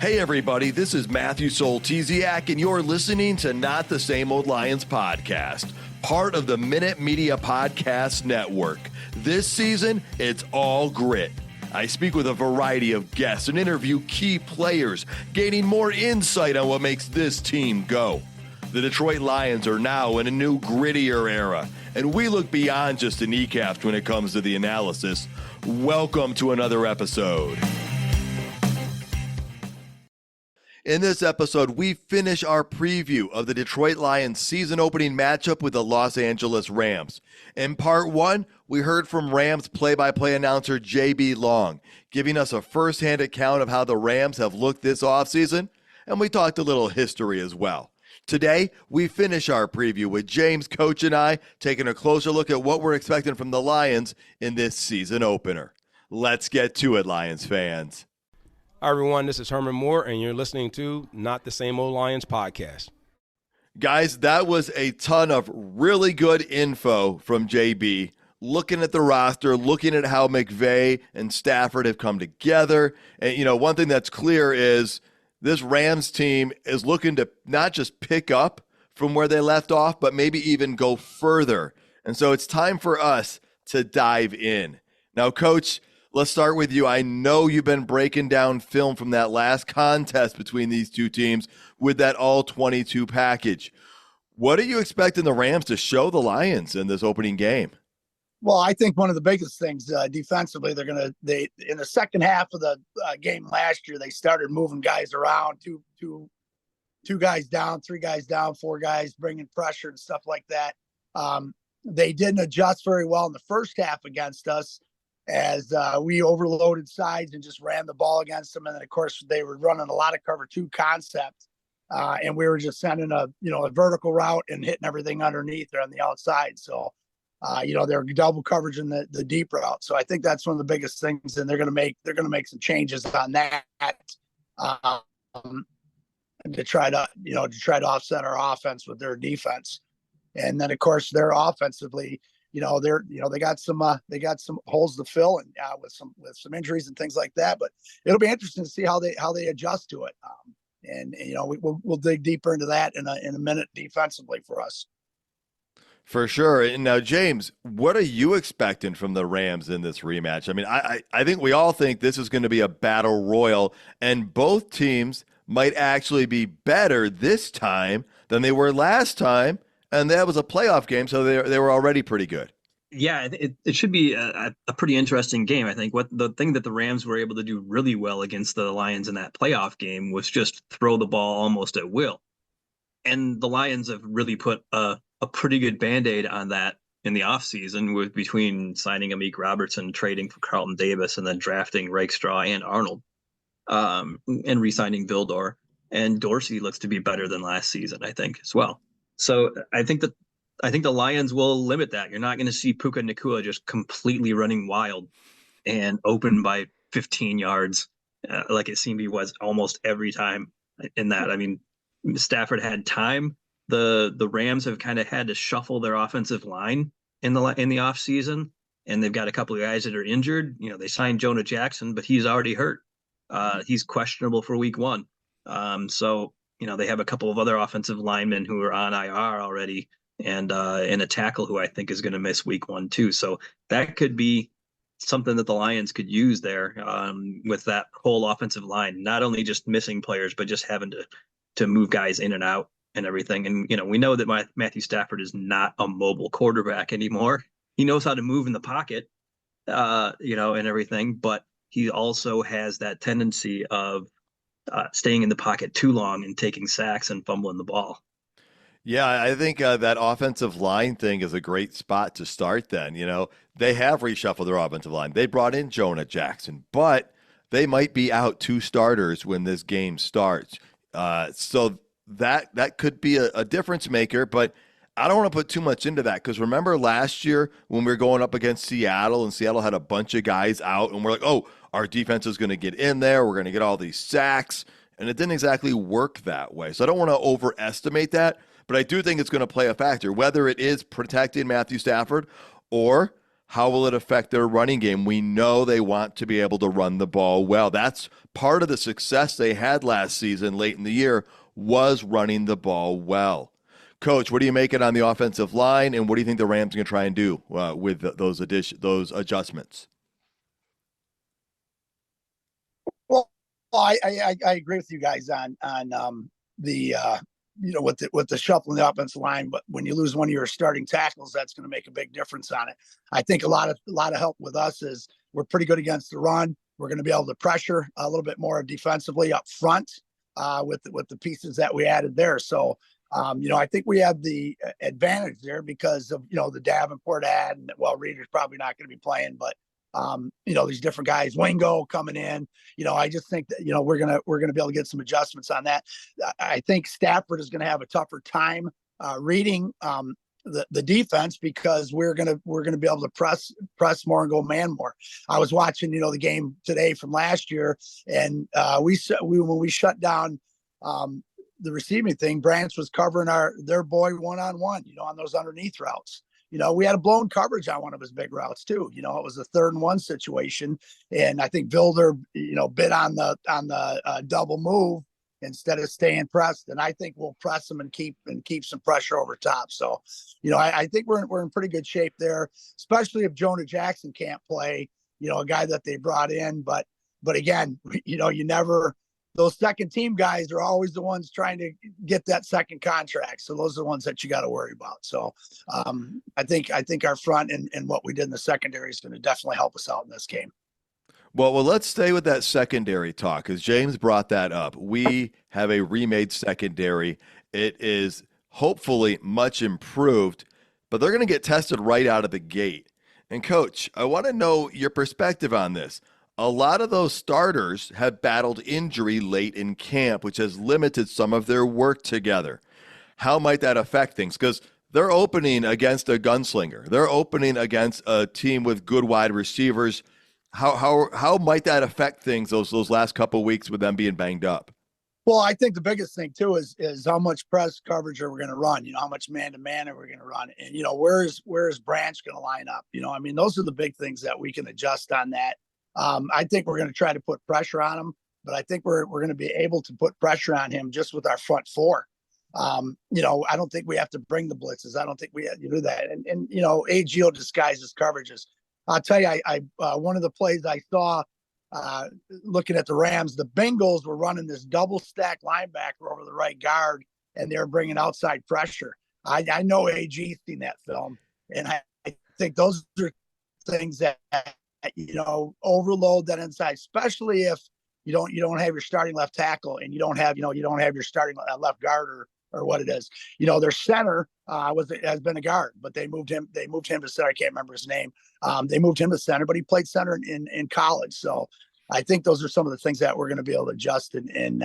Hey everybody, this is Matthew Soltesiak, and you're listening to Not the Same Old Lions podcast, part of the Minute Media Podcast Network. This season, it's all grit. I speak with a variety of guests and interview key players, gaining more insight on what makes this team go. The Detroit Lions are now in a new, grittier era, and we look beyond just the kneecaps when it comes to the analysis. Welcome to another episode. In this episode, we finish our preview of the Detroit Lions season opening matchup with the Los Angeles Rams. In part one, we heard from Rams play-by-play announcer J.B. Long, giving us a first-hand account of how the Rams have looked this offseason, and we talked a little history as well. Today, we finish our preview with James, Coach, and I taking a closer look at what we're expecting from the Lions in this season opener. Let's get to it, Lions fans. Hi, everyone. This is Herman Moore, and you're listening to Not the Same Old Lions podcast. Guys, that was a ton of really good info from JB. Looking at the roster, looking at how McVay and Stafford have come together. And, one thing that's clear is this Rams team is looking to not just pick up from where they left off, but maybe even go further. And so it's time for us to dive in. Now, Coach, let's start with you. I know you've been breaking down film from that last contest between these two teams with that all-22 package. What are you expecting the Rams to show the Lions in this opening game? Well, I think one of the biggest things defensively, they in the second half of the game last year, they started moving guys around, two guys down, three guys down, four guys bringing pressure and stuff like that. They didn't adjust very well in the first half against us, as we overloaded sides and just ran the ball against them. And then, of course, they were running a lot of cover two concept. And we were just sending a vertical route and hitting everything underneath or on the outside. So, they're double coverage in the deep route. So I think that's one of the biggest things. And they're going to make some changes on that to try to offset our offense with their defense. And then, of course, they're offensively, they got some holes to fill and with some injuries and things like that. But it'll be interesting to see how they adjust to it. We'll dig deeper into that in a minute defensively for us. For sure. And now, James, what are you expecting from the Rams in this rematch? I mean, I think we all think this is going to be a battle royal, and both teams might actually be better this time than they were last time. And that was a playoff game, so they were already pretty good. Yeah, it should be a pretty interesting game. I think the thing that the Rams were able to do really well against the Lions in that playoff game was just throw the ball almost at will. And the Lions have really put a pretty good Band-Aid on that in the offseason between signing Amik Robertson, trading for Carlton Davis, and then drafting Rakestraw and Arnold, and re-signing Vildor. And Dorsey looks to be better than last season, I think, as well. So I think the Lions will limit that. You're not going to see Puka Nacua just completely running wild and open by 15 yards like it seemed he was almost every time in that. I mean, Stafford had time. The Rams have kind of had to shuffle their offensive line in the offseason, and they've got a couple of guys that are injured. They signed Jonah Jackson, but he's already hurt. He's questionable for week one. So they have a couple of other offensive linemen who are on IR already, and a tackle who I think is going to miss week one too. So that could be something that the Lions could use there with that whole offensive line, not only just missing players, but just having to move guys in and out and everything. And, we know that Matthew Stafford is not a mobile quarterback anymore. He knows how to move in the pocket, and everything, but he also has that tendency of staying in the pocket too long and taking sacks and fumbling the ball. Yeah, I think that offensive line thing is a great spot to start then. They have reshuffled their offensive line. They brought in Jonah Jackson, but they might be out two starters when this game starts. So that could be a difference maker, but I don't want to put too much into that because remember last year when we were going up against Seattle and Seattle had a bunch of guys out and we're like, oh, our defense is going to get in there. We're going to get all these sacks. And it didn't exactly work that way. So I don't want to overestimate that, but I do think it's going to play a factor, whether it is protecting Matthew Stafford or How will it affect their running game? We know they want to be able to run the ball well. That's part of the success they had last season late in the year was running the ball well. Coach, what do you make it on the offensive line, and what do you think the Rams are going to try and do with those adjustments? Well, I agree with you guys on the with the shuffling the offensive line. But when you lose one of your starting tackles, that's going to make a big difference on it. I think a lot of help with us is we're pretty good against the run. We're going to be able to pressure a little bit more defensively up front with the pieces that we added there. So I think we have the advantage there because of the Davenport ad, and Reeder's probably not going to be playing, but these different guys, Wingo coming in. I just think that we're gonna be able to get some adjustments on that. I think Stafford is going to have a tougher time reading the defense because we're gonna be able to press more and go man more. I was watching the game today from last year, and when we shut down the receiving thing, Branch was covering their boy one-on-one, on those underneath routes. We had a blown coverage on one of his big routes too. It was a 3rd-and-1 situation, and I think Vilder, bit on the double move instead of staying pressed. And I think we'll press them and keep some pressure over top. So, I think we're in pretty good shape there, especially if Jonah Jackson can't play. A guy that they brought in, but again, you never. Those second team guys are always the ones trying to get that second contract. So those are the ones that you got to worry about. So I think our front and what we did in the secondary is going to definitely help us out in this game. Well, let's stay with that secondary talk because James brought that up. We have a remade secondary. It is hopefully much improved, but they're going to get tested right out of the gate. And Coach, I want to know your perspective on this. A lot of those starters have battled injury late in camp, which has limited some of their work together. How might that affect things? Because they're opening against a gunslinger. They're opening against a team with good wide receivers. How might that affect things those last couple of weeks with them being banged up? Well, I think the biggest thing too is how much press coverage are we going to run? How much man-to-man are we going to run? And where is Branch going to line up? Those are the big things that we can adjust on that. I think we're going to try to put pressure on him, but I think we're going to be able to put pressure on him just with our front four. I don't think we have to bring the blitzes. I don't think we have to do that. And AGO disguises coverages. I'll tell you, I one of the plays I saw looking at the Rams, the Bengals were running this double stack linebacker over the right guard, and they were bringing outside pressure. I know AG's seen that film, and I think those are things that overload that inside, especially if you don't have your starting left tackle and you don't have your starting left guard or what it is. Their center has been a guard, but they moved him to center. I can't remember his name. They moved him to center, but he played center in college. So I think those are some of the things that we're going to be able to adjust and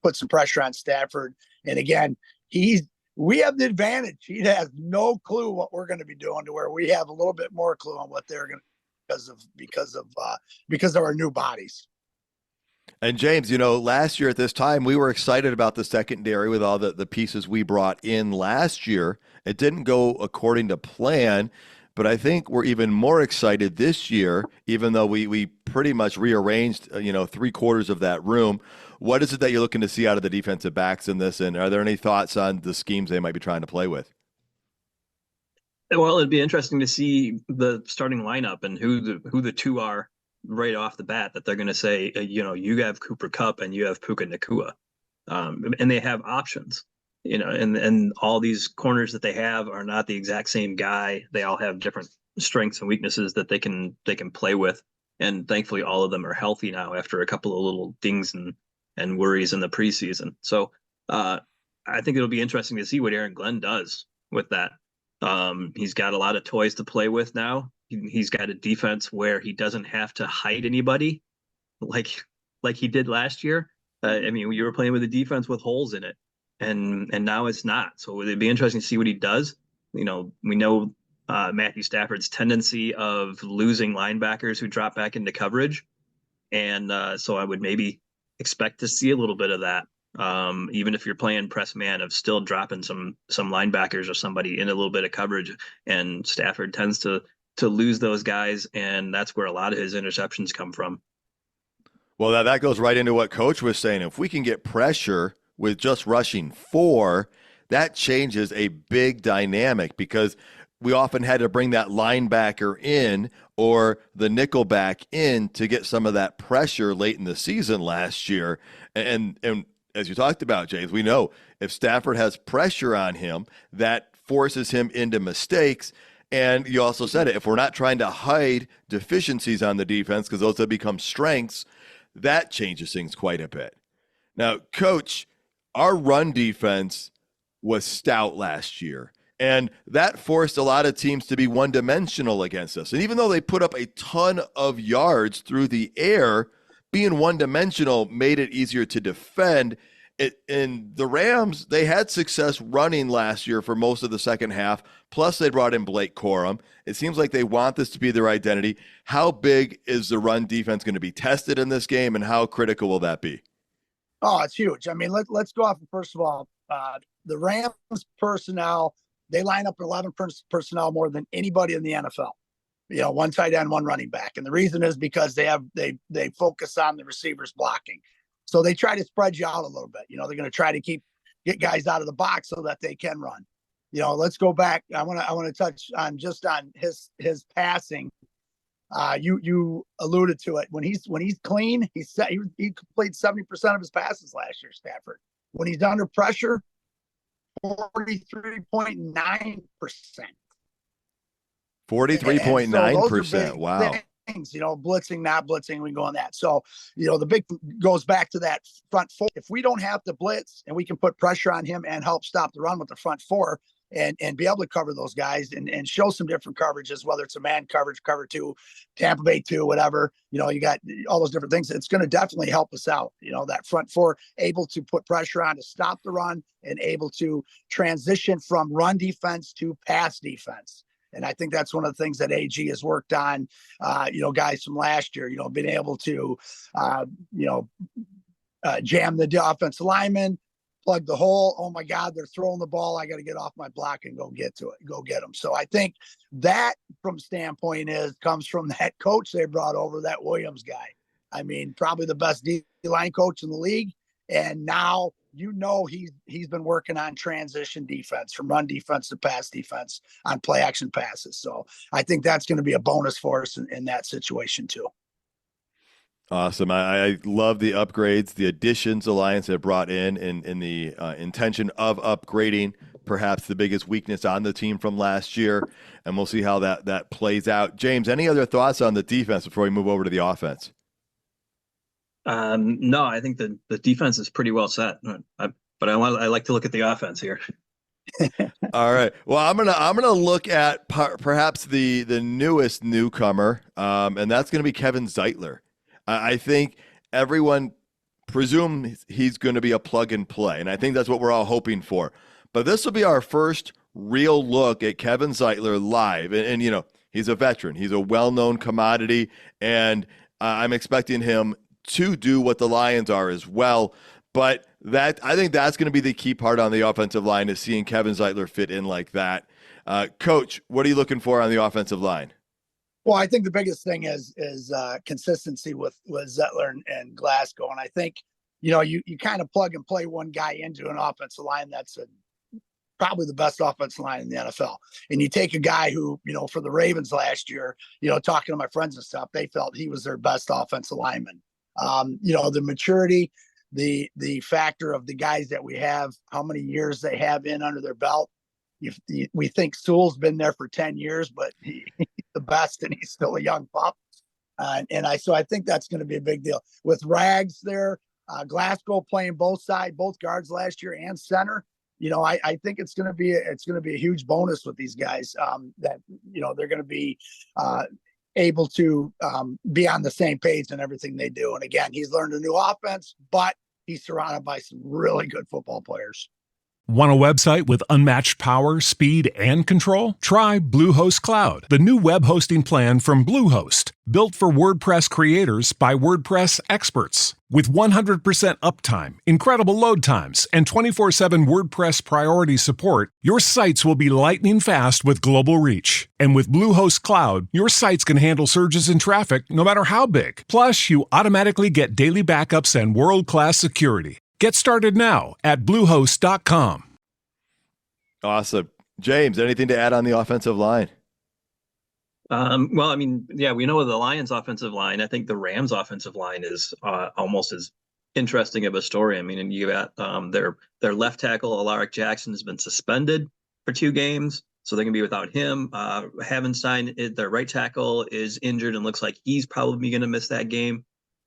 put some pressure on Stafford. And again, we have the advantage. He has no clue what we're going to be doing, to where we have a little bit more clue on what they're going to, because of our new bodies. And James, last year at this time, we were excited about the secondary with all the pieces we brought in last year. It didn't go according to plan, but I think we're even more excited this year, even though we pretty much rearranged, 3/4 of that room. What is it that you're looking to see out of the defensive backs in this? And are there any thoughts on the schemes they might be trying to play with? Well, it'd be interesting to see the starting lineup and who the two are right off the bat, that they're going to say, you have Cooper Kupp and you have Puka Nacua, and they have options, and all these corners that they have are not the exact same guy. They all have different strengths and weaknesses that they can play with, and thankfully all of them are healthy now after a couple of little dings and worries in the preseason. So I think it'll be interesting to see what Aaron Glenn does with that. He's got a lot of toys to play with now. He's got a defense where he doesn't have to hide anybody like he did last year. You were playing with a defense with holes in it, and now it's not. So it'd be interesting to see what he does. We know Matthew Stafford's tendency of losing linebackers who drop back into coverage, and so I would maybe expect to see a little bit of that. Even if you're playing press man, of still dropping some linebackers or somebody in a little bit of coverage, and Stafford tends to to lose those guys, and that's where a lot of his interceptions come from. Well, that goes right into what Coach was saying. If we can get pressure with just rushing 4, that changes a big dynamic, because we often had to bring that linebacker in or the nickel back in to get some of that pressure late in the season last year. And as you talked about, James, we know if Stafford has pressure on him, that forces him into mistakes. And you also said it, if we're not trying to hide deficiencies on the defense, because those have become strengths, that changes things quite a bit. Now, Coach, our run defense was stout last year, and that forced a lot of teams to be one-dimensional against us. And even though they put up a ton of yards through the air, being one-dimensional made it easier to defend. And the Rams, they had success running last year for most of the second half, plus they brought in Blake Corum. It seems like they want this to be their identity. How big is the run defense going to be tested in this game, and how critical will that be? Oh, it's huge. I mean, let's go off. First of all, the Rams personnel, they line up 11 personnel more than anybody in the NFL. You know, one tight end, one running back. And the reason is because they focus on the receivers blocking. So they try to spread you out a little bit. You know, they're going to try to get guys out of the box so that they can run. You know, let's go back. I want to touch on his passing. You alluded to it. When he's clean, he completes 70% of his passes last year, Stafford. When he's under pressure, 43.9%. 43.9%. Wow. Things, you know, blitzing, not blitzing, we go on that. So, you know, the big goes back to that front 4. If we don't have to blitz and we can put pressure on him and help stop the run with the front 4 and be able to cover those guys and show some different coverages, whether it's a man coverage, cover 2, Tampa Bay 2, whatever, you know, you got all those different things. It's going to definitely help us out. You know, that front 4 able to put pressure on to stop the run and able to transition from run defense to pass defense. And I think that's one of the things that AG has worked on, you know, guys from last year, you know, being able to, jam the offensive lineman, plug the hole. Oh my God, they're throwing the ball. I got to get off my block and go get them. So I think that from standpoint comes from that coach they brought over, that Williams guy. I mean, probably the best D-line coach in the league. And now, you know, he's been working on transition defense, from run defense to pass defense on play action passes. So I think that's going to be a bonus for us in that situation too. Awesome. I love the upgrades, the additions the Lions have brought in the intention of upgrading perhaps the biggest weakness on the team from last year. And we'll see how that plays out. James, any other thoughts on the defense before we move over to the offense? No, I think the defense is pretty well set, but I like to look at the offense here. All right. Well, I'm gonna look at perhaps the newest newcomer, and that's gonna be Kevin Zeitler. I think everyone presumes he's going to be a plug and play, and I think that's what we're all hoping for. But this will be our first real look at Kevin Zeitler live, and you know, he's a veteran, he's a well-known commodity, and I'm expecting him to do what the Lions are as well. But I think that's going to be the key part on the offensive line, is seeing Kevin Zeitler fit in like that. Coach, what are you looking for on the offensive line? Well, I think the biggest thing is consistency with Zeitler and Glasgow. And I think, you know, you kind of plug and play one guy into an offensive line that's probably the best offensive line in the NFL. And you take a guy who, you know, for the Ravens last year, you know, talking to my friends and stuff, they felt he was their best offensive lineman. You know, the maturity, the factor of the guys that we have, how many years they have in under their belt. We think Sewell's been there for 10 years, but he's the best and he's still a young pup. So I think that's going to be a big deal with Rags there. Glasgow playing both guards last year and center. You know, I think it's going to be a huge bonus with these guys, that, you know, they're going to be able to be on the same page in everything they do. And again, he's learned a new offense, but he's surrounded by some really good football players. Want a website with unmatched power, speed, and control? Try Bluehost Cloud, the new web hosting plan from Bluehost, built for WordPress creators by WordPress experts. With 100% uptime, incredible load times, and 24/7 WordPress priority support, your sites will be lightning fast with global reach. And with Bluehost Cloud, your sites can handle surges in traffic no matter how big. Plus, you automatically get daily backups and world-class security. Get started now at Bluehost.com. Awesome. James, anything to add on the offensive line? Well, I mean, yeah, we know the Lions' offensive line. I think the Rams' offensive line is almost as interesting of a story. I mean, and you got their left tackle, Alaric Jackson, has been suspended for 2 games, so they're going to be without him. Havenstein, their right tackle, is injured and looks like he's probably going to miss that game.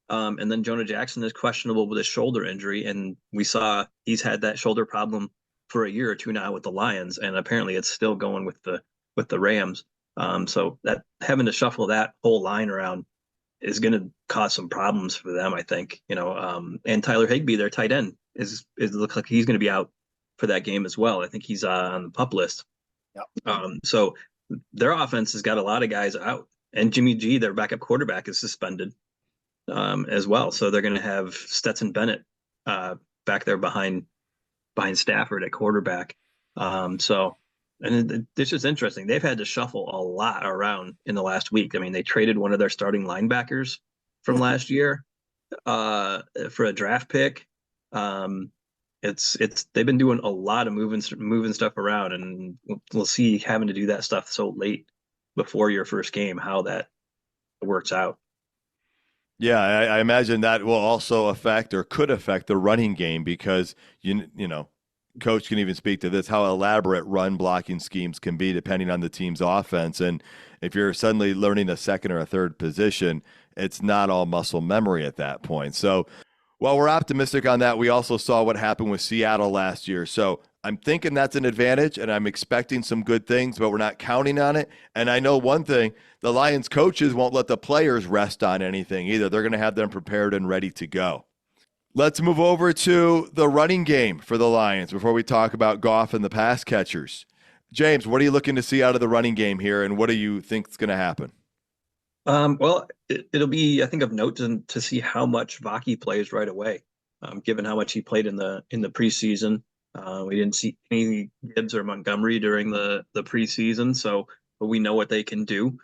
And then Jonah Jackson is questionable with a shoulder injury, and we saw he's had that shoulder problem for a year or two now with the Lions, and apparently it's still going with the Rams. So that having to shuffle that whole line around is going to cause some problems for them, I think. And Tyler Higbee, their tight end, is looks like he's going to be out for that game as well. I think he's on the PUP list. Yep. So their offense has got a lot of guys out, and Jimmy G, their backup quarterback, is suspended as well. So they're going to have Stetson Bennett back there behind Stafford at quarterback. And it's just interesting. They've had to shuffle a lot around in the last week. I mean, they traded one of their starting linebackers from last year for a draft pick. They've been doing a lot of moving stuff around, and we'll see having to do that stuff so late before your first game how that works out. Yeah, I imagine that will also affect or could affect the running game because you know, Coach can even speak to this, how elaborate run blocking schemes can be depending on the team's offense. And if you're suddenly learning a second or a third position, it's not all muscle memory at that point. So while we're optimistic on that, we also saw what happened with Seattle last year. So I'm thinking that's an advantage, and I'm expecting some good things, but we're not counting on it. And I know one thing, the Lions coaches won't let the players rest on anything either. They're going to have them prepared and ready to go. Let's move over to the running game for the Lions before we talk about Goff and the pass catchers. James, what are you looking to see out of the running game here, and what do you think is going to happen? Well, it'll be, I think, of note to see how much Vaki plays right away, given how much he played in the preseason. We didn't see any Gibbs or Montgomery during the preseason, but we know what they can do.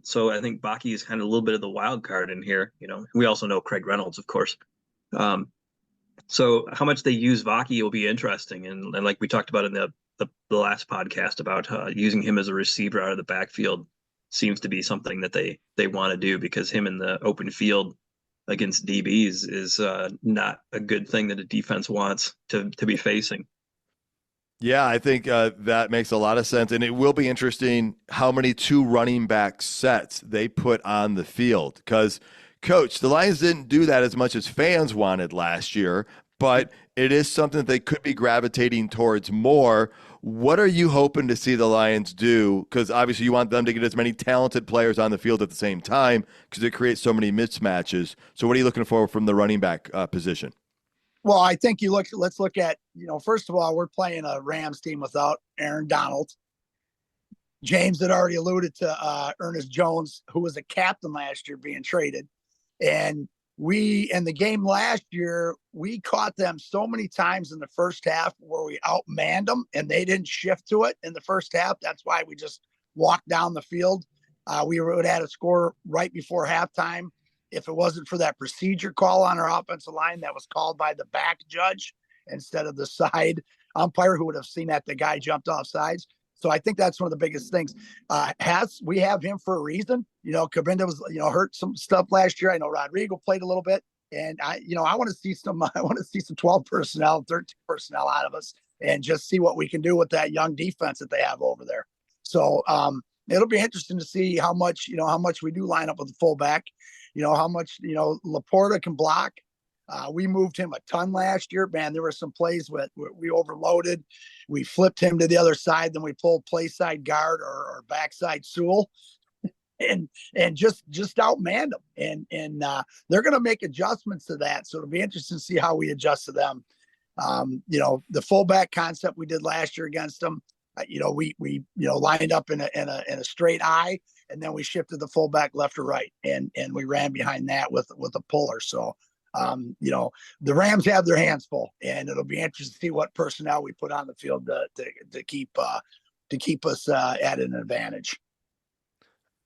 So I think Vaki is kind of a little bit of the wild card in here. We also know Craig Reynolds, of course. So how much they use Vaki will be interesting, and like we talked about in the last podcast about using him as a receiver out of the backfield seems to be something that they want to do, because him in the open field against DBs is not a good thing that a defense wants to be facing. Yeah, I think that makes a lot of sense, and it will be interesting how many 2 running back sets they put on the field, because Coach, the Lions didn't do that as much as fans wanted last year, but it is something that they could be gravitating towards more. What are you hoping to see the Lions do? Because obviously you want them to get as many talented players on the field at the same time, because it creates so many mismatches. So what are you looking for from the running back position? Well, I think let's look at, first of all, we're playing a Rams team without Aaron Donald. James had already alluded to Ernest Jones, who was a captain last year, being traded. And in the game last year, we caught them so many times in the first half where we outmanned them and they didn't shift to it in the first half. That's why we just walked down the field. We would have had a score right before halftime if it wasn't for that procedure call on our offensive line that was called by the back judge instead of the side umpire, who would have seen that the guy jumped off sides. So I think that's one of the biggest things. We have him for a reason. Cabinda was, hurt some stuff last year. I know Rodrigo played a little bit, and I want to see some 12 personnel, 13 personnel out of us, and just see what we can do with that young defense that they have over there. So it'll be interesting to see how much we do line up with the fullback, how much, Laporta can block. We moved him a ton last year, man. There were some plays where we overloaded. We flipped him to the other side. Then we pulled play side guard or backside Sewell and just outmanned them. And they're going to make adjustments to that. So it'll be interesting to see how we adjust to them. The fullback concept we did last year against them, we lined up in a straight eye, and then we shifted the fullback left or right, and we ran behind that with a puller. So, the Rams have their hands full, and it'll be interesting to see what personnel we put on the field to keep us at an advantage.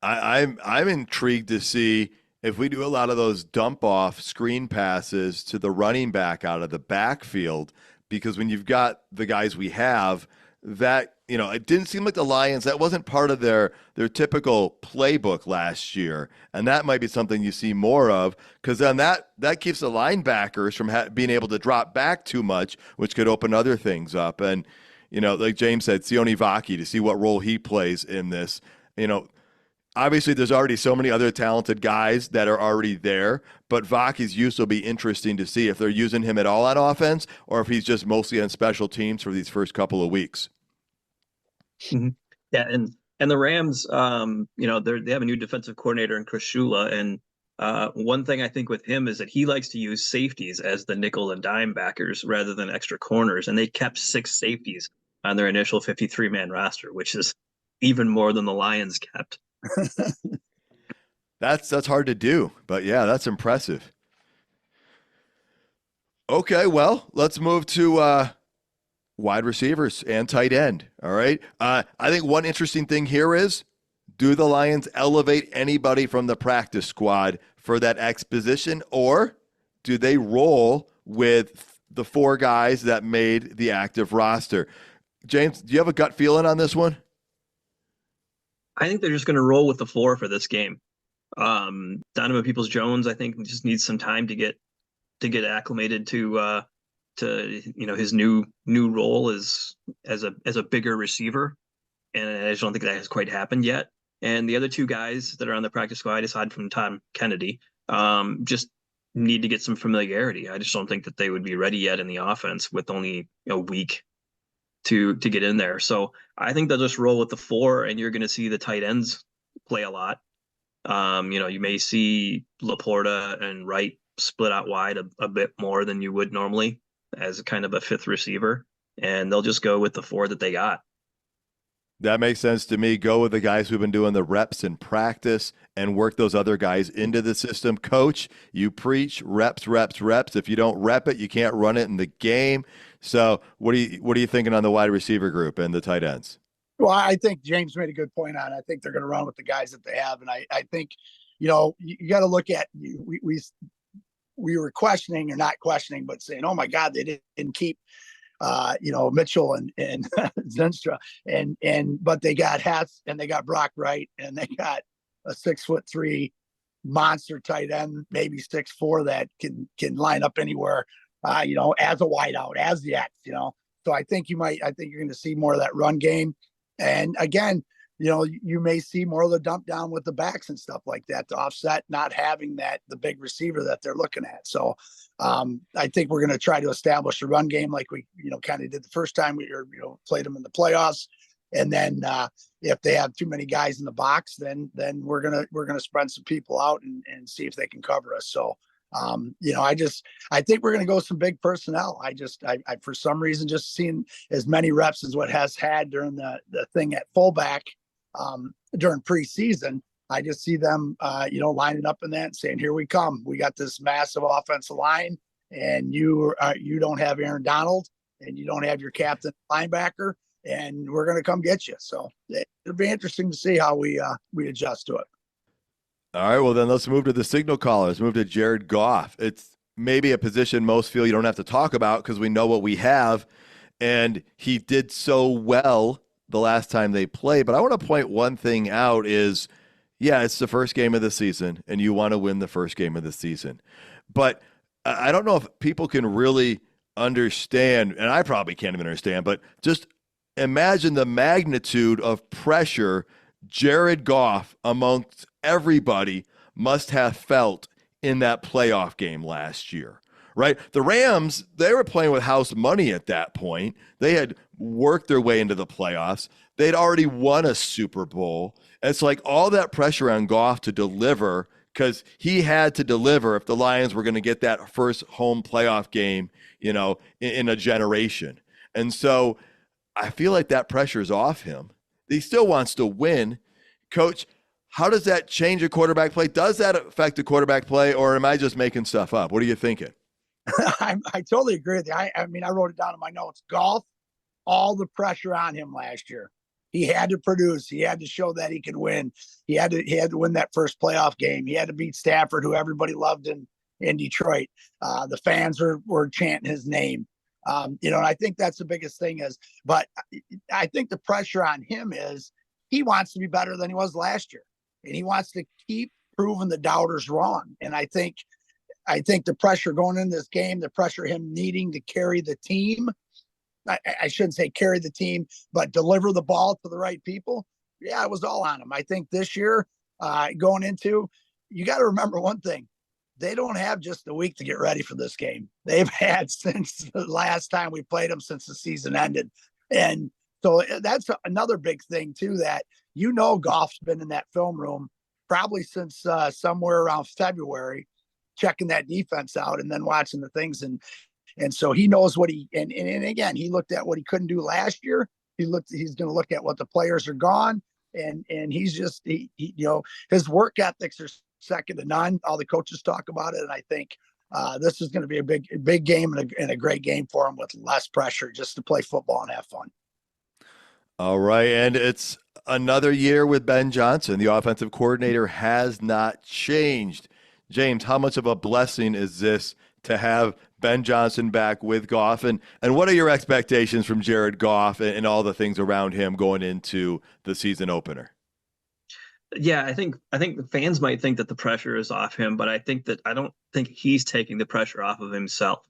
I'm intrigued to see if we do a lot of those dump off screen passes to the running back out of the backfield, because when you've got the guys we have, that, it didn't seem like the Lions, that wasn't part of their typical playbook last year. And that might be something you see more of, because then that keeps the linebackers from being able to drop back too much, which could open other things up. And, like James said, Sione Vaki, to see what role he plays in this, obviously, there's already so many other talented guys that are already there, but Vaki's use will be interesting to see if they're using him at all on offense or if he's just mostly on special teams for these first couple of weeks. Mm-hmm. Yeah, and the Rams, they have a new defensive coordinator in Chris Shula, and one thing I think with him is that he likes to use safeties as the nickel and dime backers rather than extra corners, and they kept 6 safeties on their initial 53-man roster, which is even more than the Lions kept. That's hard to do, but yeah, that's impressive. Okay, well, let's move to wide receivers and tight end. All right. I think one interesting thing here is, do the Lions elevate anybody from the practice squad for that X position, or do they roll with the 4 guys that made the active roster? James, do you have a gut feeling on this one? I think they're just going to roll with the 4 for this game. Donovan Peoples-Jones, I think, just needs some time to get acclimated to his new role as a bigger receiver, and I just don't think that has quite happened yet. And the other 2 guys that are on the practice squad, aside from Tom Kennedy, just need to get some familiarity. I just don't think that they would be ready yet in the offense with only a week to get in there. So I think they'll just roll with the 4, and you're going to see the tight ends play a lot. You may see Laporta and Wright split out wide a bit more than you would normally as kind of a 5th receiver, and they'll just go with the 4 that they got. That makes sense to me. Go with the guys who've been doing the reps in practice and work those other guys into the system. Coach, you preach reps, reps, reps. If you don't rep it, you can't run it in the game. So what are you thinking on the wide receiver group and the tight ends? Well, I think James made a good point on it. I think they're going to run with the guys that they have. And I think, you got to look at, we were questioning, or not questioning, but saying, oh my God, they didn't keep Mitchell and Zenstra, but they got Hess, and they got Brock Wright, and they got a 6'3" monster tight end, maybe 6'4", that can line up anywhere, as a wideout, as the X, So I think you're going to see more of that run game. And again, you may see more of the dump down with the backs and stuff like that to offset not having the big receiver that they're looking at. So I think we're going to try to establish a run game like we, kind of did the first time we played them in the playoffs. And then if they have too many guys in the box, then we're going to spread some people out and see if they can cover us. So, I think we're going to go some big personnel. I for some reason, just seeing as many reps as what has had during the thing at fullback during preseason, I just see them, lining up in that and saying, here we come. We got this massive offensive line, and you don't have Aaron Donald, and you don't have your captain linebacker, and we're going to come get you. So it'll be interesting to see how we adjust to it. All right, well, then let's move to the signal callers. Move to Jared Goff. It's maybe a position most feel you don't have to talk about because we know what we have, and he did so well the last time they played. But I want to point one thing out is, yeah, it's the first game of the season, and you want to win the first game of the season. But I don't know if people can really understand, and I probably can't even understand, but just imagine the magnitude of pressure Jared Goff amongst everybody must have felt in that playoff game last year, right? The Rams, they were playing with house money at that point. They had worked their way into the playoffs. They'd already won a Super Bowl. It's like all that pressure on Goff to deliver because he had to deliver if the Lions were going to get that first home playoff game, in a generation. And so I feel like that pressure is off him. He still wants to win. Coach, how does that change a quarterback play? Does that affect the quarterback play, or am I just making stuff up? What are you thinking? I totally agree with you. I mean, I wrote it down in my notes. Golf, all the pressure on him last year. He had to produce. He had to show that he could win. He had to win that first playoff game. He had to beat Stafford, who everybody loved in Detroit. The fans were chanting his name. And I think that's the biggest thing but I think the pressure on him is he wants to be better than he was last year. And he wants to keep proving the doubters wrong. And I think the pressure going in this game, the pressure him needing to carry the team, I shouldn't say carry the team, but deliver the ball to the right people. Yeah, it was all on him. I think this year going into, you got to remember one thing. They don't have just a week to get ready for this game. They've had since the last time we played them, since the season ended. And so that's another big thing too, that, Goff's been in that film room probably since somewhere around February, checking that defense out and then watching the things. And so he knows what and again, he looked at what he couldn't do last year. He's going to look at what the players are gone. And he's just, his work ethics are second to none. All the coaches talk about it. And I think this is going to be a big game and a great game for him with less pressure, just to play football and have fun. All right. And it's another year with Ben Johnson. The offensive coordinator has not changed. James, how much of a blessing is this to have Ben Johnson back with Goff? And what are your expectations from Jared Goff and all the things around him going into the season opener? Yeah, I think the fans might think that the pressure is off him, but I don't think he's taking the pressure off of himself.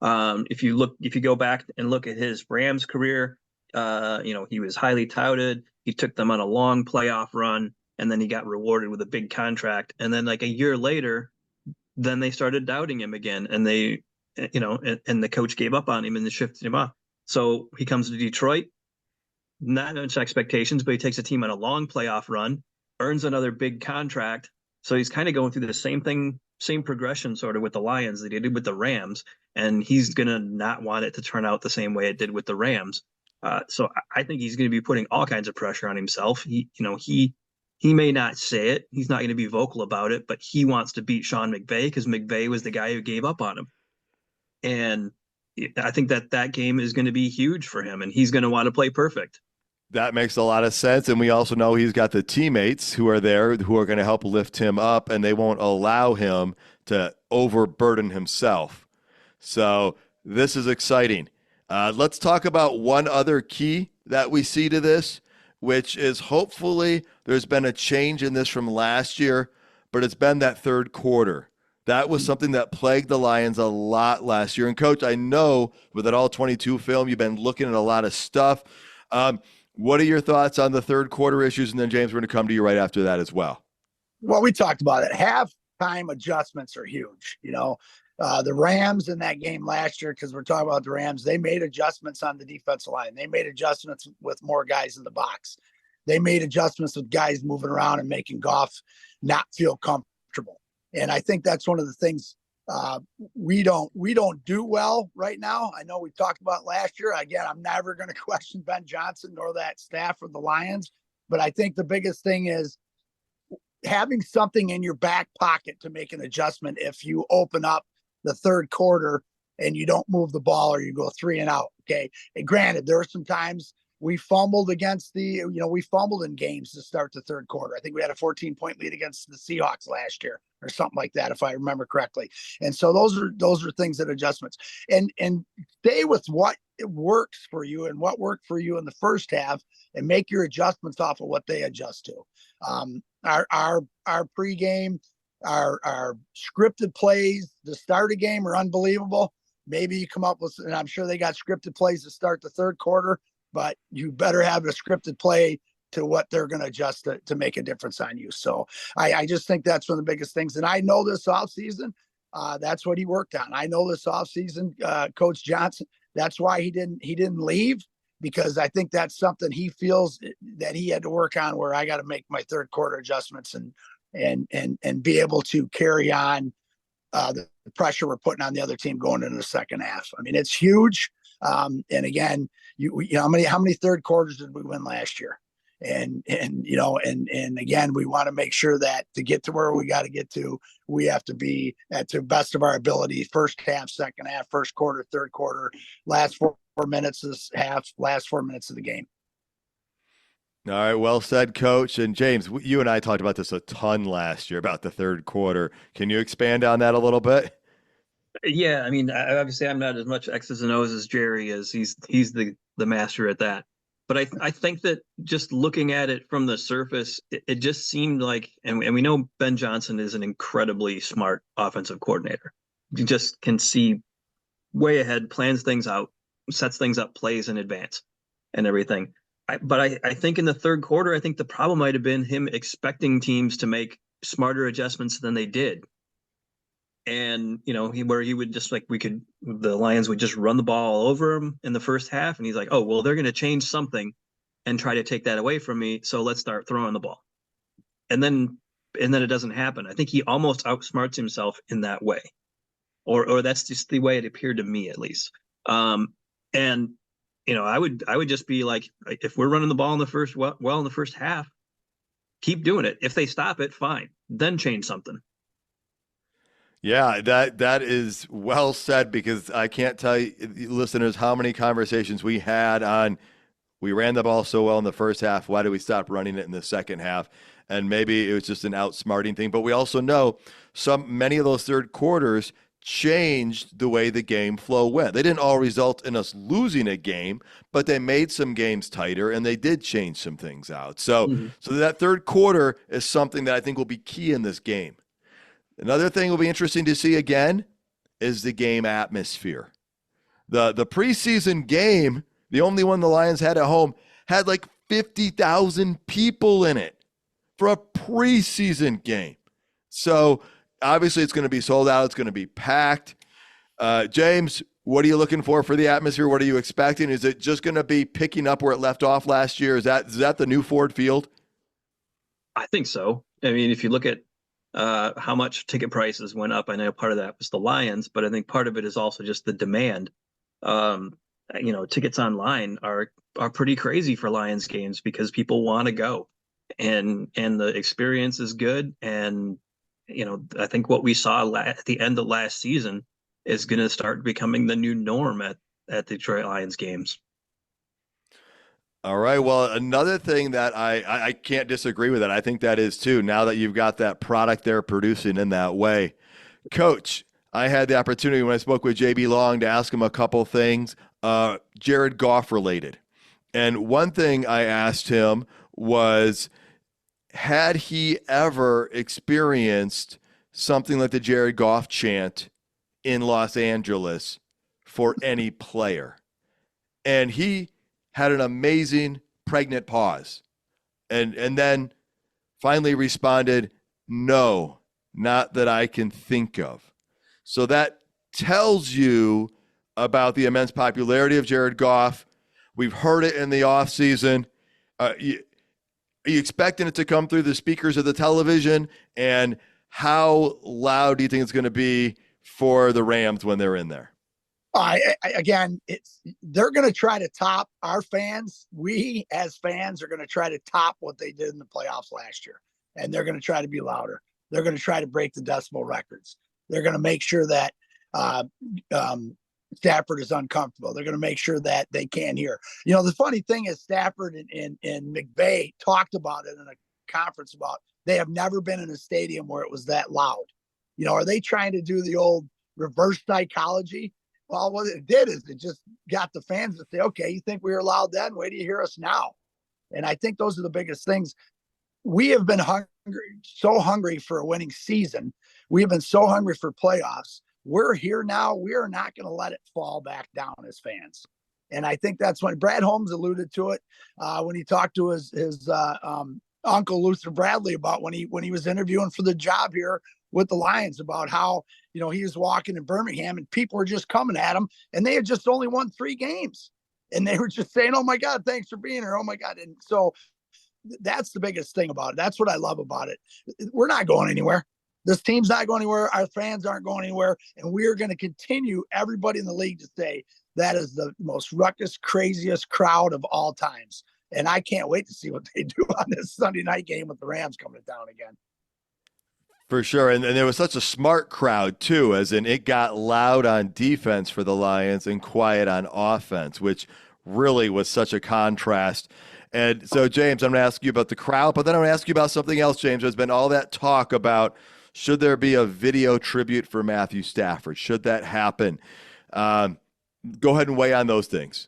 If you go back and look at his Rams career, he was highly touted. He took them on a long playoff run, and then he got rewarded with a big contract. And then like a year later, then they started doubting him again, and and the coach gave up on him and they shifted him off. So he comes to Detroit, not much expectations, but he takes a team on a long playoff run, earns another big contract. So he's kind of going through the same thing, same progression sort of with the Lions that he did with the Rams. And he's going to not want it to turn out the same way it did with the Rams. So I think he's going to be putting all kinds of pressure on himself. He may not say it. He's not going to be vocal about it, but he wants to beat Sean McVay because McVay was the guy who gave up on him. And I think that game is going to be huge for him, and he's going to want to play perfect. That makes a lot of sense. And we also know he's got the teammates who are there who are going to help lift him up, and they won't allow him to overburden himself. So this is exciting. Let's talk about one other key that we see to this, which is hopefully there's been a change in this from last year, but it's been that third quarter. That was something that plagued the Lions a lot last year. And Coach, I know with that all-22 film, you've been looking at a lot of stuff. What are your thoughts on the third quarter issues? And then, James, we're going to come to you right after that as well. Well, we talked about it. Halftime adjustments are huge. The Rams in that game last year, because we're talking about the Rams, they made adjustments on the defensive line. They made adjustments with more guys in the box. They made adjustments with guys moving around and making Goff not feel comfortable. And I think that's one of the things we don't do well right now. I know we talked about last year. Again, I'm never going to question Ben Johnson nor that staff or the Lions, but I think the biggest thing is having something in your back pocket to make an adjustment if you open up the third quarter and you don't move the ball or you go 3 and out. Okay. And granted, there are some times we fumbled we fumbled in games to start the third quarter. I think we had a 14-point lead against the Seahawks last year or something like that, if I remember correctly. And so those are things that adjustments and stay with what works for you and what worked for you in the first half and make your adjustments off of what they adjust to. Our pregame, our scripted plays to start a game are unbelievable. Maybe you come up with, and I'm sure they got scripted plays to start the third quarter, but you better have a scripted play to what they're going to adjust to make a difference on you. So I just think that's one of the biggest things. And I know this offseason, that's what he worked on. I know this offseason, Coach Johnson, that's why he didn't leave, because I think that's something he feels that he had to work on, where I got to make my third quarter adjustments and and be able to carry on the pressure we're putting on the other team going into the second half. I mean, it's huge. And again, you know, how many third quarters did we win last year? And again, we want to make sure that to get to where we got to get to, we have to be at the best of our ability. First half, second half, first quarter, third quarter, last four minutes of this half, last 4 minutes of the game. All right, well said, Coach. And James, you and I talked about this a ton last year about the third quarter. Can you expand on that a little bit? Yeah, I mean, obviously, I'm not as much X's and O's as Jerry is. He's the master at that. But I think that just looking at it from the surface, it just seemed like, and we know Ben Johnson is an incredibly smart offensive coordinator. You just can see way ahead, plans things out, sets things up, plays in advance, and everything. But I think in the third quarter, I think the problem might have been him expecting teams to make smarter adjustments than they did. And, you know, he would just the Lions would just run the ball all over him in the first half. And he's like, oh, well, they're going to change something and try to take that away from me. So let's start throwing the ball. And then it doesn't happen. I think he almost outsmarts himself in that way, or that's just the way it appeared to me, at least. And, you know, I would just be like, if we're running the ball in the first, in the first half, keep doing it. If they stop it, fine. Then change something. Yeah, that is well said, because I can't tell you, listeners, how many conversations we had on, we ran the ball so well in the first half, why did we stop running it in the second half? And maybe it was just an outsmarting thing. But we also know many of those third quarters changed the way the game flow went. They didn't all result in us losing a game, but they made some games tighter, and they did change some things out. So that third quarter is something that I think will be key in this game. Another thing will be interesting to see again is the game atmosphere. The preseason game, the only one the Lions had at home, had like 50,000 people in it for a preseason game. So obviously it's going to be sold out. It's going to be packed. James, what are you looking for the atmosphere? What are you expecting? Is it just going to be picking up where it left off last year? Is that the new Ford Field? I think so. I mean, if you look at how much ticket prices went up, I know part of that was the Lions, but I think part of it is also just the demand. You know, tickets online are pretty crazy for Lions games because people want to go, and the experience is good. And you know, I think what we saw at the end of last season is going to start becoming the new norm at Detroit Lions games. All right. Well, another thing that I can't disagree with it. I think that is too, now that you've got that product there producing in that way. Coach, I had the opportunity when I spoke with JB Long to ask him a couple things, Jared Goff related. And one thing I asked him was, had he ever experienced something like the Jared Goff chant in Los Angeles for any player? And he had an amazing pregnant pause and then finally responded, no, not that I can think of. So that tells you about the immense popularity of Jared Goff. We've heard it in the offseason. Are you expecting it to come through the speakers of the television? And how loud do you think it's going to be for the Rams when they're in there? Again, they're going to try to top our fans. We as fans are going to try to top what they did in the playoffs last year, and they're going to try to be louder. They're going to try to break the decibel records. They're going to make sure that Stafford is uncomfortable. They're going to make sure that they can't hear. You know, the funny thing is Stafford and McVay talked about it in a conference about they have never been in a stadium where it was that loud. You know, are they trying to do the old reverse psychology? Well, what it did is it just got the fans to say, okay, you think we were loud then? Wait till you hear us now. And I think those are the biggest things. We have been so hungry for a winning season. We have been so hungry for playoffs. We're here now. We are not going to let it fall back down as fans. And I think that's when Brad Holmes alluded to it when he talked to his uncle Luther Bradley about when he was interviewing for the job here with the Lions, about how, you know, he was walking in Birmingham and people were just coming at him and they had just only won 3 games and they were just saying, oh my God, thanks for being here. Oh my God. And so that's the biggest thing about it. That's what I love about it. We're not going anywhere. This team's not going anywhere. Our fans aren't going anywhere. And we're going to continue, everybody in the league, to say that is the most ruckus, craziest crowd of all times. And I can't wait to see what they do on this Sunday night game with the Rams coming to town again. For sure. And there was such a smart crowd, too, as in it got loud on defense for the Lions and quiet on offense, which really was such a contrast. And so, James, I'm going to ask you about the crowd, but then I'm going to ask you about something else, James. There's been all that talk about should there be a video tribute for Matthew Stafford? Should that happen? Go ahead and weigh on those things.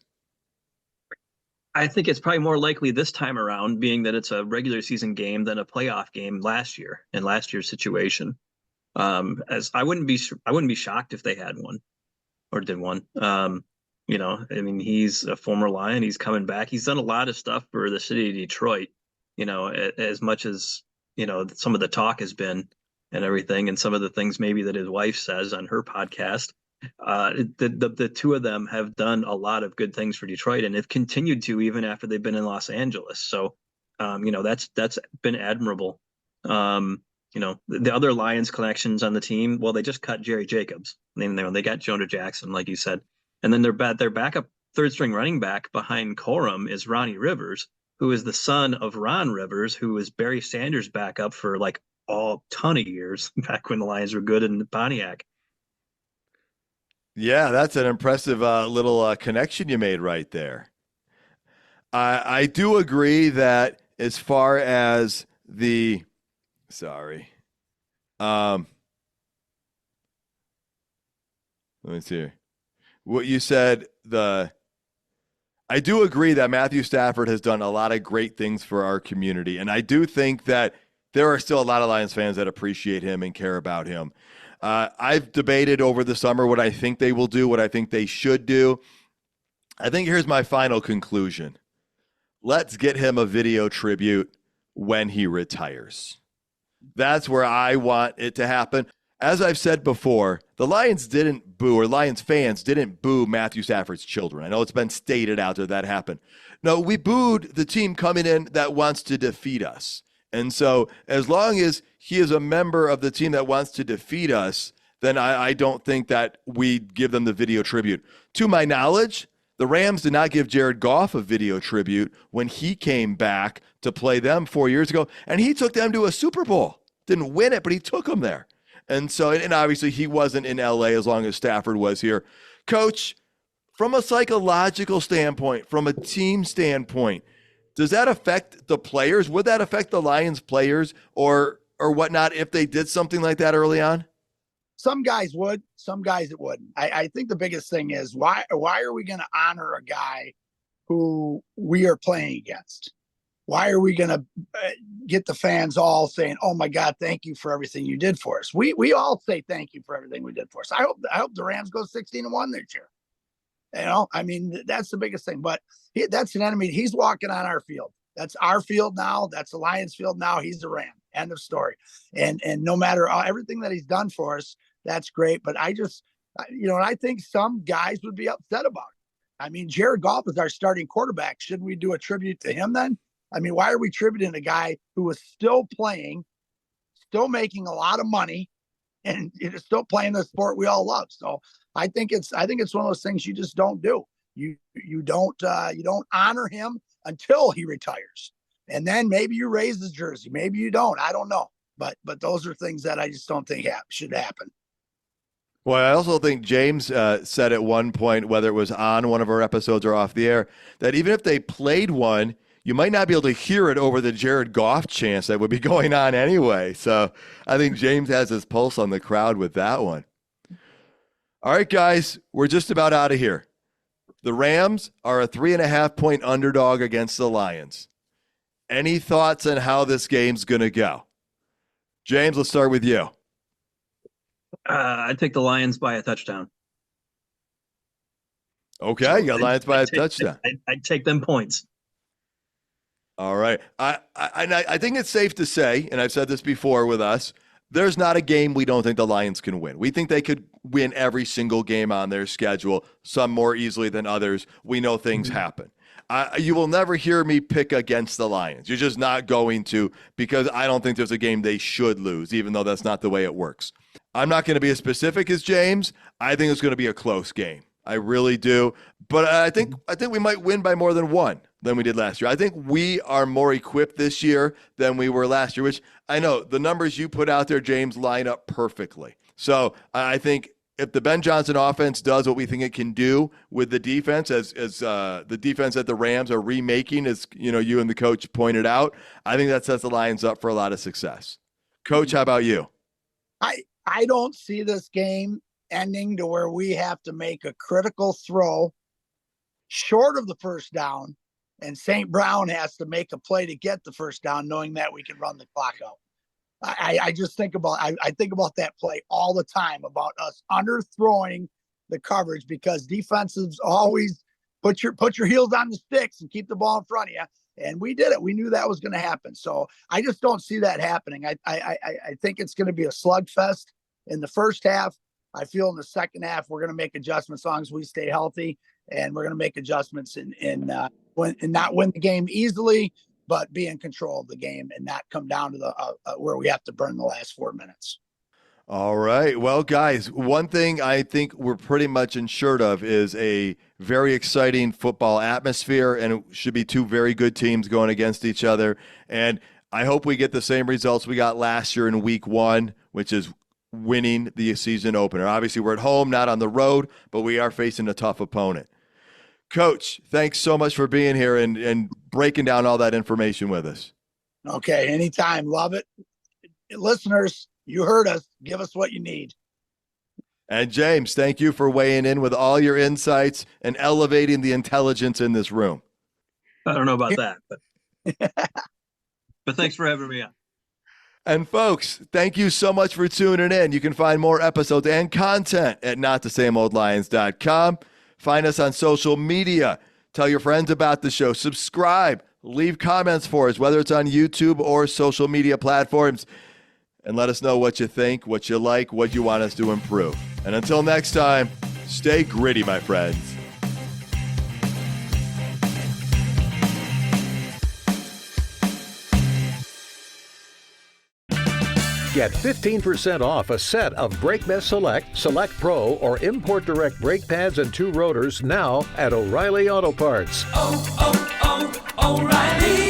I think it's probably more likely this time around, being that it's a regular season game than a playoff game last year in last year's situation. As I wouldn't be shocked if they had one or did one. You know, I mean, he's a former Lion. He's coming back. He's done a lot of stuff for the city of Detroit. You know, as much as, you know, some of the talk has been and everything, and some of the things maybe that his wife says on her podcast. The two of them have done a lot of good things for Detroit, and have continued to even after they've been in Los Angeles. So, you know, that's been admirable. You know, the other Lions connections on the team, well, they just cut Jerry Jacobs. They got Jonah Jackson, like you said, and then their backup third string running back behind Corum is Ronnie Rivers, who is the son of Ron Rivers, who was Barry Sanders' backup for like a ton of years back when the Lions were good in Pontiac. Yeah, that's an impressive little connection you made right there. I do agree that as far as the let me see what you said. I do agree that Matthew Stafford has done a lot of great things for our community, and I do think that there are still a lot of Lions fans that appreciate him and care about him. I've debated over the summer what I think they will do, what I think they should do. I think here's my final conclusion. Let's get him a video tribute when he retires. That's where I want it to happen. As I've said before, the Lions didn't boo, or Lions fans didn't boo Matthew Stafford's children. I know it's been stated out there that happened. No, we booed the team coming in that wants to defeat us. And so as long as he is a member of the team that wants to defeat us, then I don't think that we give them the video tribute. To my knowledge, the Rams did not give Jared Goff a video tribute when he came back to play them 4 years ago, and he took them to a Super Bowl. Didn't win it, but he took them there. And so, and obviously he wasn't in LA as long as Stafford was here. Coach, from a psychological standpoint, from a team standpoint, does that affect the players? Would that affect the Lions players or whatnot if they did something like that early on? Some guys would, some guys it wouldn't. I think the biggest thing is why are we going to honor a guy who we are playing against? Why are we going to get the fans all saying, "Oh my God, thank you for everything you did for us"? We all say thank you for everything we did for us. I hope the Rams go 16-1 this year. You know, I mean, that's the biggest thing. But that's an enemy. He's walking on our field. That's our field now. That's the Lions field now. He's the Ram. End of story. And no matter everything that he's done for us, that's great. But I just, you know, and I think some guys would be upset about it. I mean, Jared Goff is our starting quarterback. Shouldn't we do a tribute to him then? I mean, why are we tributing a guy who is still playing, still making a lot of money, and still playing the sport we all love? So I think it's one of those things you just don't do. You don't honor him until he retires, and then maybe you raise his jersey, maybe you don't. I don't know, but those are things that I just don't think should happen. Well, I also think James said at one point, whether it was on one of our episodes or off the air, that even if they played one, you might not be able to hear it over the Jared Goff chants that would be going on anyway. So I think James has his pulse on the crowd with that one. All right, guys, we're just about out of here. The Rams are a 3.5-point underdog against the Lions. Any thoughts on how this game's going to go? James, let's start with you. I'd take the Lions by a touchdown. Okay, you got Lions by a touchdown. I'd take them points. All right. I think it's safe to say, and I've said this before with us, there's not a game we don't think the Lions can win. We think they could win every single game on their schedule, some more easily than others. We know things happen. You will never hear me pick against the Lions. You're just not going to, because I don't think there's a game they should lose, even though that's not the way it works. I'm not going to be as specific as James. I think it's going to be a close game. I really do. But I think we might win by more than one than we did last year. I think we are more equipped this year than we were last year, which I know the numbers you put out there, James, line up perfectly. So I think if the Ben Johnson offense does what we think it can do with the defense, as the defense that the Rams are remaking, as you and the coach pointed out, I think that sets the Lions up for a lot of success. Coach, how about you? I don't see this game ending to where we have to make a critical throw short of the first down, and St. Brown has to make a play to get the first down, knowing that we can run the clock out. I just think about that play all the time, about us underthrowing the coverage, because defenses always put your heels on the sticks and keep the ball in front of you. And we did it. We knew that was going to happen. So I just don't see that happening. I think it's going to be a slugfest in the first half. I feel in the second half, we're going to make adjustments as long as we stay healthy, and we're going to make adjustments and not win the game easily, but be in control of the game and not come down to the where we have to burn the last 4 minutes. All right. Well, guys, one thing I think we're pretty much insured of is a very exciting football atmosphere, and it should be two very good teams going against each other. And I hope we get the same results we got last year in week 1, which is winning the season opener. Obviously, we're at home, not on the road, but we are facing a tough opponent. Coach, thanks so much for being here and breaking down all that information with us. Okay, anytime. Love it. Listeners, you heard us. Give us what you need. And James, thank you for weighing in with all your insights and elevating the intelligence in this room. I don't know about that, but thanks for having me on. And folks, thank you so much for tuning in. You can find more episodes and content at notthesameoldlions.com. Find us on social media. Tell your friends about the show. Subscribe. Leave comments for us, whether it's on YouTube or social media platforms. And let us know what you think, what you like, what you want us to improve. And until next time, stay gritty, my friends. Get 15% off a set of Brake Mess Select, Select Pro, or Import Direct brake pads and 2 rotors now at O'Reilly Auto Parts. Oh, oh, oh, O'Reilly